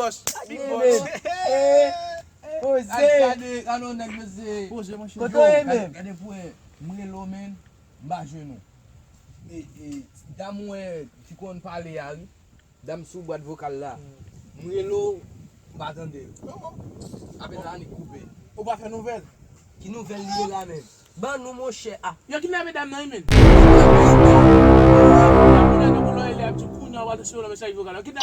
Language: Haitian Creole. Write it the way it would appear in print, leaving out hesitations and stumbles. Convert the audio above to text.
boss. Big Yeah, boss. man. Pose. Anon nèg me se. Pose mon cher. Koto e men. Kade pou mwen lo men mba jenou. Dam mwen ti kon pale a ri. Dam sou boîte vocale là. Mwen lo pas attendre. Ape la ni coupe. Ou pas faire nouvelle. Ki nouvel liye la men. Ban nou mon cher. Ah. Yo ki na mesdames nan men. Qui